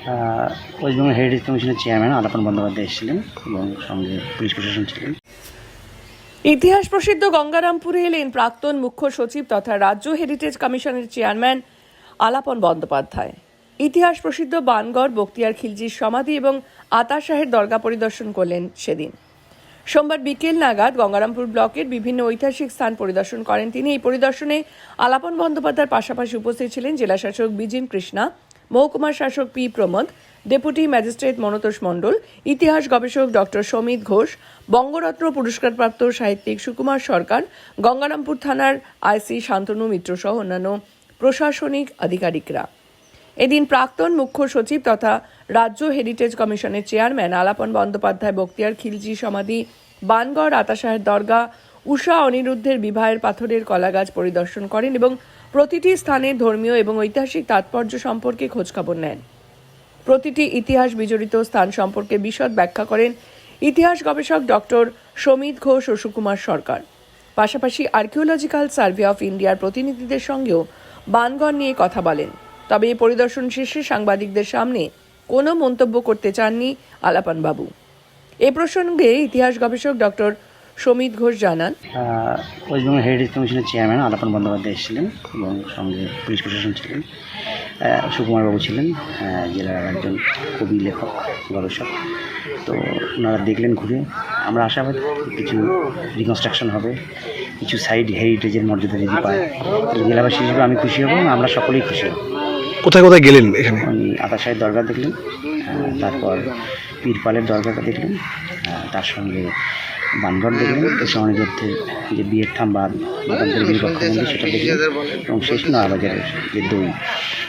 West Bengal heritage কমিশনের chairman Alapan Bandyopadhyay এসেছিলেন এবং সঙ্গে পুলিশ প্রশাসন ছিলেন। ইতিহাস প্রসিদ্ধ গঙ্গারামপুরে এলেন প্রাক্তন মুখ্য সচিব তথা রাজ্য হেরিটেজ কমিশনের চেয়ারম্যান আলাপন বন্দ্যোপাধ্যায়। ইতিহাস প্রসিদ্ধ বানগড় বখতিয়ার খিলজির সমাধি এবং আতা শাহের দরগা পরিদর্শন করলেন সেদিন। সোমবার বিকেল নাগাদ গঙ্গারামপুর ব্লকের বিভিন্ন ঐতিহাসিক স্থান পরিদর্শন করেন তিনি। এই পরিদর্শনে আলাপন বন্দ্যোপাধ্যায়ের পাশাপাশি উপস্থিত ছিলেন জেলা শাসক বিজিন কৃষ্ণা, মহকুমা শাসক P Pramod, deputy magistrate Montosh Mondal, ইতিহাস গবেষক ডক্টর সমিত ঘোষ, বঙ্গরত্ন পুরস্কারপ্রাপ্ত সাহিত্যিক সুকুমার সরকার, গঙ্গারামপুর থানার আইসি শান্তনু মিত্র সহ অন্যান্য প্রশাসনিক আধিকারিকরা। এদিন প্রাক্তন মুখ্য সচিব তথা রাজ্য হেরিটেজ কমিশনের চেয়ারম্যান আলাপন বন্দ্যোপাধ্যায় বখতিয়ার খিলজি সমাধি, বানগড় আতা শাহের দরগা, উষা অনিরুদ্ধের বিবাহের পাথরের কলাগাছ পরিদর্শন করেন এবং প্রতিটি স্থানের ধর্মীয় এবং ঐতিহাসিক তাৎপর্য সম্পর্কে খোঁজখবর নেন। প্রতিটি ইতিহাস বিজড়িত স্থান সম্পর্কে বিশদ ব্যাখ্যা করেন ইতিহাস গবেষক ডক্টর সমিত ঘোষ ও সুকুমার সরকার। পাশাপাশি আর্কিওলজিক্যাল সার্ভে অফ ইন্ডিয়ার প্রতিনিধিদের সঙ্গেও বানগড় নিয়ে কথা বলেন। তবে এই পরিদর্শন শেষে সাংবাদিকদের সামনে কোনো মন্তব্য করতে চাননি আলাপন বাবু। এ প্রসঙ্গে ইতিহাস গবেষক ডক্টর সমিত ঘোষ জানান, ওয়েস্ট বেঙ্গল হেরিটেজ কমিশনের চেয়ারম্যান আলাপন বন্দ্যোপাধ্যায় এসেছিলেন এবং সঙ্গে পুলিশ প্রশাসন ছিলেন। সুকুমারবাবু ছিলেন জেলার একজন কবি, লেখক, গবেষক। তো ওনারা দেখলেন ঘুরে। আমরা আশাবাদী কিছু রিকনস্ট্রাকশন হবে, কিছু সাইড হেরিটেজের মর্যাদা যদি পায় জেলাবাসী হিসেবে আমি খুশি হব, আমরা সকলেই খুশি হব। কোথায় কোথায় গেলেন? এখানে উনি আতা শাহের দরগা দেখলেন, তারপর পীরপালের দরগাটা দেখলেন, তার সঙ্গে বানগড় দেখলেন, এসে অনিরুদ্ধের যে বিয়ের থাম বা বিপক্ষ মন্দির সেটা দেখলেন এবং শেষ নয়াবাজারের যে দই,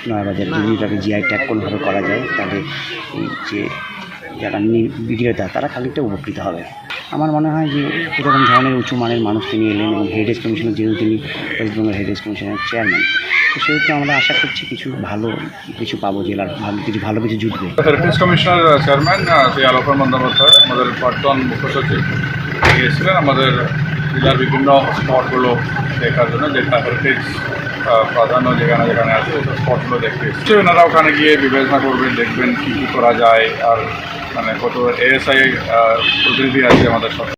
নয়াবাজার যদি তাকে জিআই ট্যাগ কোনোভাবে করা যায় তাহলে এই যে যারা বিক্রেতা তারা খানিকটা উপকৃত হবে। আমার মনে হয় যে এরকম ধরনের উঁচু মানের মানুষ তিনি এলেন এবং হেরিটেজ কমিশনের যেহেতু তিনি ওয়েস্ট বেঙ্গল হেরিটেজ কমিশনের চেয়ারম্যান, তো সেহেতু আমরা আশা করছি কিছু ভালো কিছু পাবো, জেলার ভালো কিছু জুটবে। হেরিটেজ কমিশনের চেয়ারম্যান শ্রী আলাপন বন্দ্যোপাধ্যায় আমাদের প্রাক্তন মুখ্য সচিব গিয়েছিলেন আমাদের জেলার বিভিন্ন স্পটগুলো দেখার জন্য, যেটা হেরিটেজ প্রাধান্য যেখানে যেখানে আছে ওই স্পটগুলো দেখতে এসেছে। ওনারা ওখানে গিয়ে বিবেচনা করবেন, দেখবেন কী কী করা যায়। আর মানে কত এএসআই প্রতিনিধি আছে আমাদের সাথে।